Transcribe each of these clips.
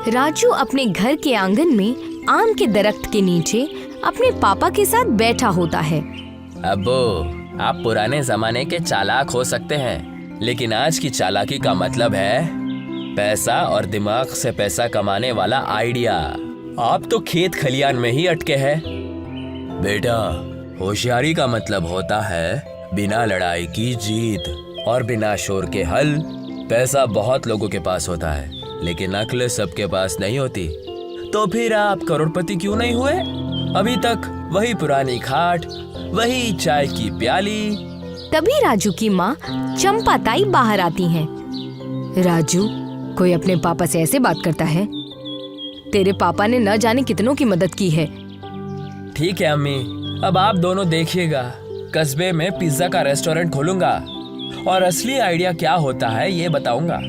राजू अपने घर के आंगन में आम के दरख्त के नीचे अपने पापा के साथ बैठा होता है। अब्बू, आप पुराने जमाने के चालाक हो सकते हैं, लेकिन आज की चालाकी का मतलब है पैसा और दिमाग से पैसा कमाने वाला आइडिया। आप तो खेत खलियान में ही अटके हैं। बेटा, होशियारी का मतलब होता है बिना लड़ाई की जीत और बिना शोर के हल। पैसा बहुत लोगों के पास होता है, लेकिन अक्ल सबके पास नहीं होती। तो फिर आप करोड़पति क्यों नहीं हुए? अभी तक वही पुरानी खाट, वही चाय की प्याली। तभी राजू की माँ चंपा ताई बाहर आती हैं। राजू, कोई अपने पापा से ऐसे बात करता है? तेरे पापा ने न जाने कितनों की मदद की है। ठीक है अम्मी, अब आप दोनों देखिएगा, कस्बे में पिज्जा का रेस्टोरेंट खोलूंगा और असली आइडिया क्या होता है ये बताऊंगा।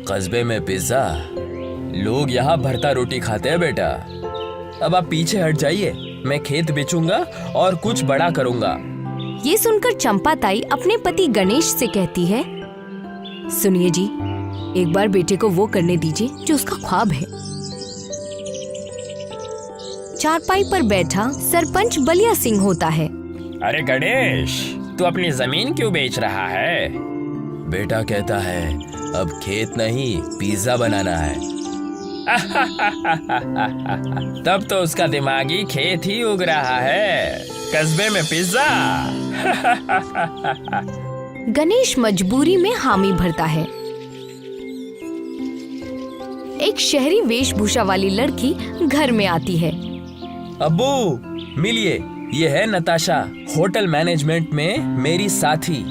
कस्बे में पिज्जा, लोग यहाँ भरता रोटी खाते हैं बेटा। अब आप पीछे हट जाइए, मैं खेत बेचूंगा और कुछ बड़ा करूंगा। ये सुनकर चंपा ताई अपने पति गणेश से कहती है, सुनिए जी, एक बार बेटे को वो करने दीजिए जो उसका ख्वाब है। चारपाई पर बैठा सरपंच बलिया सिंह होता है। अरे गणेश, तू अपनी जमीन क्यों बेच रहा है? बेटा कहता है अब खेत नहीं पिज्जा बनाना है। तब तो उसका दिमागी खेत ही उग रहा है, कस्बे में पिज्जा। गणेश मजबूरी में हामी भरता है। एक शहरी वेशभूषा वाली लड़की घर में आती है। अब्बू, मिलिए, ये है नताशा, होटल मैनेजमेंट में मेरी साथी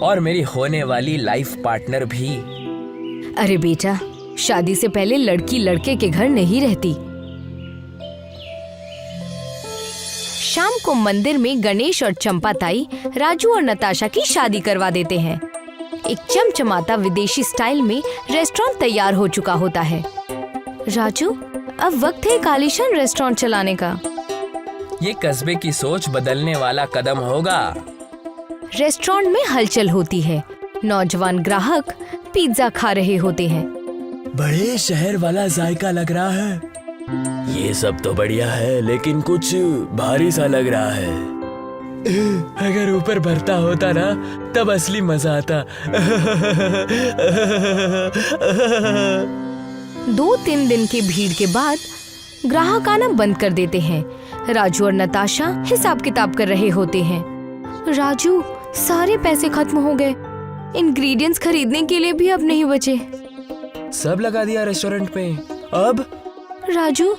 और मेरी होने वाली लाइफ पार्टनर भी। अरे बेटा, शादी से पहले लड़की लड़के के घर नहीं रहती। शाम को मंदिर में गणेश और चंपा ताई राजू और नताशा की शादी करवा देते हैं। एक चमचमाता विदेशी स्टाइल में रेस्टोरेंट तैयार हो चुका होता है। राजू, अब वक्त है एक आलीशान रेस्टोरेंट चलाने का। ये कस्बे की सोच बदलने वाला कदम होगा। रेस्टोरेंट में हलचल होती है। नौजवान ग्राहक पिज्जा खा रहे होते हैं। बड़े शहर वाला जायका लग रहा है। ये सब तो बढ़िया है, लेकिन कुछ भारी सा लग रहा है। अगर ऊपर भरता होता ना, तब असली मजा आता। 2-3 दिन की भीड़ के बाद ग्राहक आना बंद कर देते हैं। राजू और नताशा हिसाब किताब कर रहे होते हैं। राजू, सारे पैसे खत्म हो गए। इंग्रेडिएंट्स खरीदने के लिए भी अब नहीं बचे। सब लगा दिया रेस्टोरेंट में। अब राजू,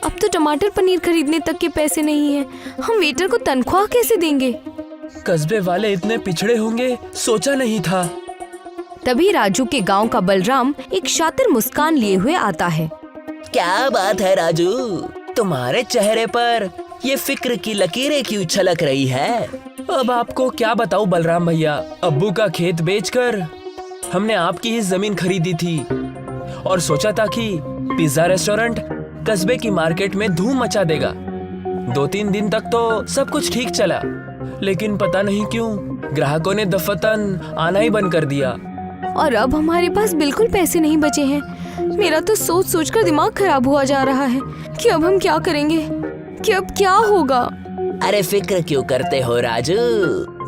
अब तो टमाटर पनीर खरीदने तक के पैसे नहीं हैं। हम वेटर को तनख्वाह कैसे देंगे? कस्बे वाले इतने पिछड़े होंगे, सोचा नहीं था। तभी राजू के गांव का बलराम एक शातिर मुस्कान लिए हुए आता है। क्या बात है राजू, तुम्हारे चेहरे पर ये फिक्र की लकीरें क्यों छलक रही है? अब आपको क्या बताऊं बलराम भैया, अब्बू का खेत बेचकर हमने आपकी ही जमीन खरीदी थी और सोचा था कि पिज्जा रेस्टोरेंट कस्बे की मार्केट में धूम मचा देगा। 2-3 दिन तक तो सब कुछ ठीक चला, लेकिन पता नहीं क्यों ग्राहकों ने दफतन आना ही बंद कर दिया। और अब हमारे पास बिल्कुल पैसे नहीं बचे हैं। मेरा तो सोच सोचकर दिमाग खराब हुआ जा रहा है कि अब हम क्या करेंगे, कि अब क्या होगा। अरे फिक्र क्यों करते हो राजू,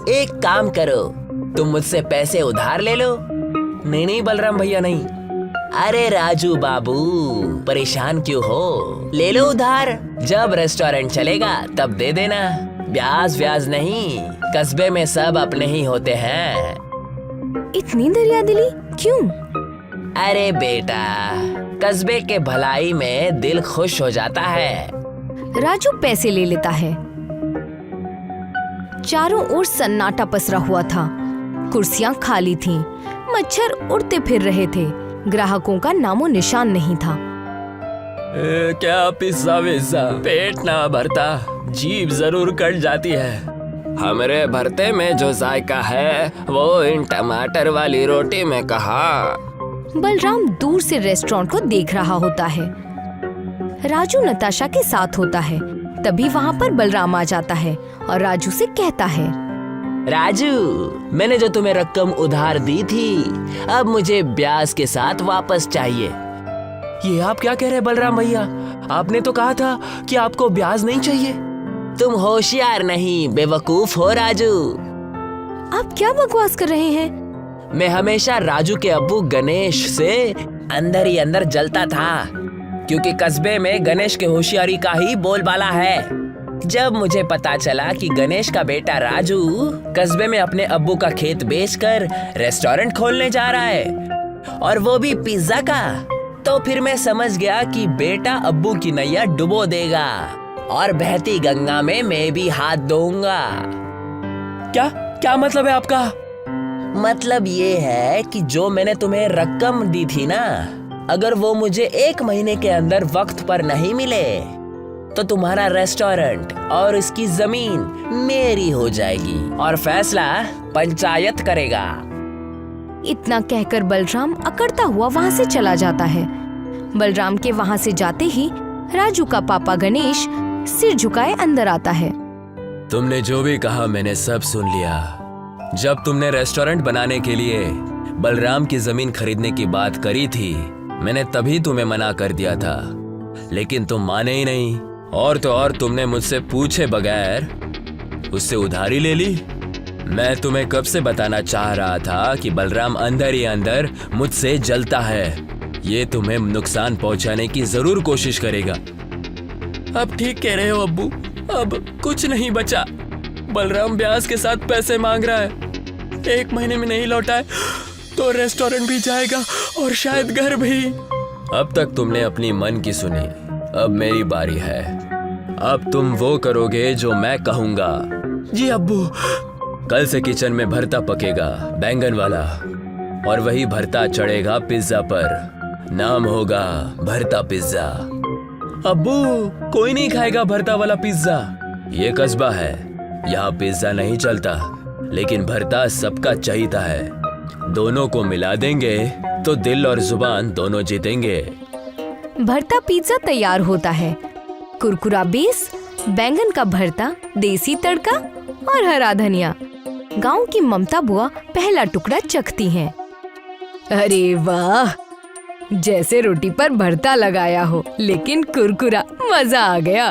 एक काम करो, तुम मुझसे पैसे उधार ले लो। नहीं बलराम भैया, नहीं। अरे राजू बाबू, परेशान क्यों हो, ले लो उधार। जब रेस्टोरेंट चलेगा तब दे देना, ब्याज व्याज नहीं। कस्बे में सब अपने ही होते हैं। इतनी दरियादिली क्यों? अरे बेटा, कस्बे के भलाई में दिल खुश हो जाता है। राजू पैसे ले लेता है। चारों ओर सन्नाटा पसरा हुआ था। कुर्सियां खाली थीं, मच्छर उड़ते फिर रहे थे। ग्राहकों का नामो निशान नहीं था। क्या पिज्जा विज्जा पेट ना भरता, जीभ जरूर कट जाती है। हमारे भरते में जो जायका है वो इन टमाटर वाली रोटी में कहाँ। बलराम दूर से रेस्टोरेंट को देख रहा होता है। राजू नताशा के साथ होता है। तभी वहाँ पर बलराम आ जाता है और राजू से कहता है, राजू, मैंने जो तुम्हें रकम उधार दी थी, अब मुझे ब्याज के साथ वापस चाहिए। ये आप क्या कह रहे हैं बलराम भैया? आपने तो कहा था कि आपको ब्याज नहीं चाहिए। तुम होशियार नहीं बेवकूफ हो राजू। आप क्या बकवास कर रहे हैं? मैं हमेशा राजू के अब्बू गणेश से अंदर ही अंदर जलता था, क्योंकि कस्बे में गणेश के होशियारी का ही बोलबाला है। जब मुझे पता चला कि गणेश का बेटा राजू कस्बे में अपने अब्बू का खेत बेचकर रेस्टोरेंट खोलने जा रहा है, और वो भी पिज्जा का, तो फिर मैं समझ गया कि बेटा अब्बू की नैया डुबो देगा और बहती गंगा में मैं भी हाथ दूंगा। क्या क्या मतलब है आपका? मतलब ये है कि जो मैंने तुम्हें रकम दी थी ना, अगर वो मुझे 1 महीने के अंदर वक्त पर नहीं मिले तो तुम्हारा रेस्टोरेंट और इसकी जमीन मेरी हो जाएगी और फैसला पंचायत करेगा। इतना कहकर बलराम अकड़ता हुआ वहाँ से चला जाता है। बलराम के वहाँ से जाते ही राजू का पापा गणेश सिर झुकाए अंदर आता है। तुमने जो भी कहा मैंने सब सुन लिया। जब तुमने रेस्टोरेंट बनाने के लिए बलराम की जमीन खरीदने की बात करी थी, मैंने तभी तुम्हें मना कर दिया था, लेकिन तुम माने ही नहीं। और तो और तुमने मुझसे पूछे बगैर उससे उधारी ले ली। मैं तुम्हें कब से बताना चाह रहा था कि बलराम अंदर ही अंदर मुझसे जलता है। ये तुम्हें नुकसान पहुंचाने की जरूर कोशिश करेगा। अब ठीक कह रहे हो अब्बू, अब कुछ नहीं बचा। बलराम ब्याज के साथ पैसे मांग रहा है। 1 महीने में नहीं लौटाए तो रेस्टोरेंट भी जाएगा और शायद घर भी। अब तक तुमने अपनी मन की सुनी, अब मेरी बारी है। अब तुम वो करोगे जो मैं कहूंगा। जी अब्बू। कल से किचन में भरता पकेगा, बैंगन वाला, और वही भरता चढ़ेगा पिज्जा पर। नाम होगा भरता पिज्जा। अब्बू, कोई नहीं खाएगा भरता वाला पिज्जा। ये कस्बा है, यहाँ पिज्जा नहीं चलता, लेकिन भरता सबका चाहिता है। दोनों को मिला देंगे तो दिल और जुबान दोनों जीतेंगे। भरता पिज्जा तैयार होता है। कुरकुरा बेस, बैंगन का भरता, देसी तड़का और हरा धनिया। गांव की ममता बुआ पहला टुकड़ा चखती हैं। अरे वाह, जैसे रोटी पर भरता लगाया हो, लेकिन कुरकुरा, मजा आ गया।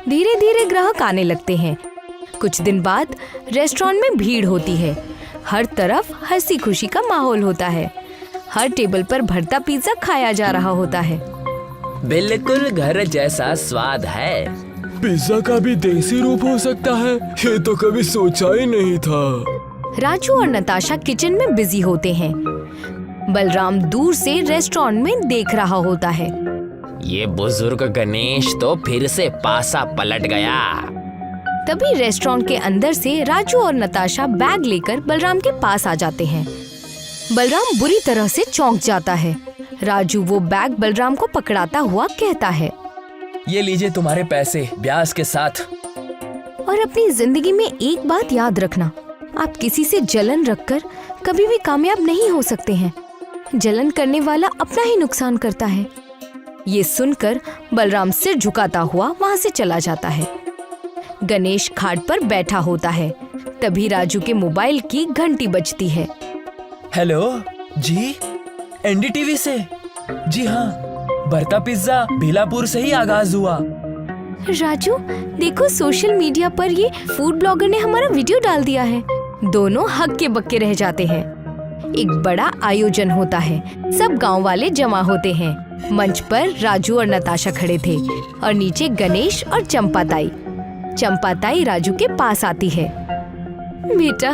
धीरे धीरे ग्राहक आने लगते हैं। कुछ दिन बाद रेस्टोरेंट में भीड़ होती है। हर तरफ हंसी खुशी का माहौल होता है। हर टेबल पर भरता पिज्जा खाया जा रहा होता है। बिल्कुल घर जैसा स्वाद है। पिज्जा का भी देसी रूप हो सकता है, ये तो कभी सोचा ही नहीं था। राजू और नताशा किचन में बिजी होते हैं। बलराम दूर से रेस्टोरेंट में देख रहा होता है। ये बुजुर्ग गणेश तो फिर से पासा पलट गया। तभी रेस्टोरेंट के अंदर से राजू और नताशा बैग लेकर बलराम के पास आ जाते हैं। बलराम बुरी तरह से चौंक जाता है। राजू वो बैग बलराम को पकड़ाता हुआ कहता है, ये लीजिए तुम्हारे पैसे ब्याज के साथ। और अपनी जिंदगी में एक बात याद रखना, आप किसी से जलन रखकर कभी भी कामयाब नहीं हो सकते हैं। जलन करने वाला अपना ही नुकसान करता है। ये सुनकर बलराम सिर झुकाता हुआ वहाँ से चला जाता है। गणेश खाट पर बैठा होता है। तभी राजू के मोबाइल की घंटी बजती है। हेलो जी, एनडीटीवी से। जी हाँ, भरता पिज्जा भीलापुर से ही आगाज हुआ। राजू, देखो सोशल मीडिया पर ये फूड ब्लॉगर ने हमारा वीडियो डाल दिया है। दोनों हक्के बक्के रह जाते हैं। एक बड़ा आयोजन होता है। सब गांव वाले जमा होते हैं। मंच पर राजू और नताशा खड़े थे और नीचे गणेश और चंपाताई। चंपाताई राजू के पास आती है। बेटा,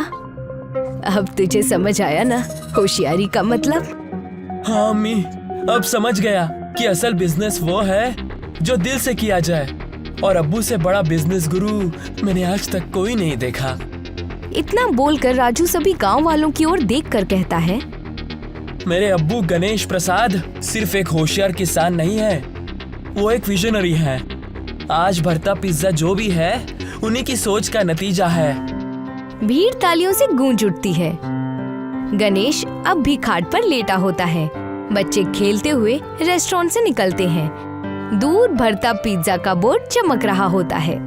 अब तुझे समझ आया ना होशियारी का मतलब? हाँ अम्मी, अब समझ गया कि असल बिजनेस वो है जो दिल से किया जाए, और अब्बू से बड़ा बिजनेस गुरु मैंने आज तक कोई नहीं देखा। इतना बोलकर राजू सभी गांव वालों की ओर देखकर कहता है, मेरे अब्बू गणेश प्रसाद सिर्फ एक होशियार किसान नहीं है, वो एक विजनरी है। आज भरता पिज्जा जो भी है उन्हीं की सोच का नतीजा है। भीड़ तालियों से गूंज उठती है। गणेश अब भी खाट पर लेटा होता है। बच्चे खेलते हुए रेस्टोरेंट से निकलते हैं। दूर भरता पिज्जा का बोर्ड चमक रहा होता है।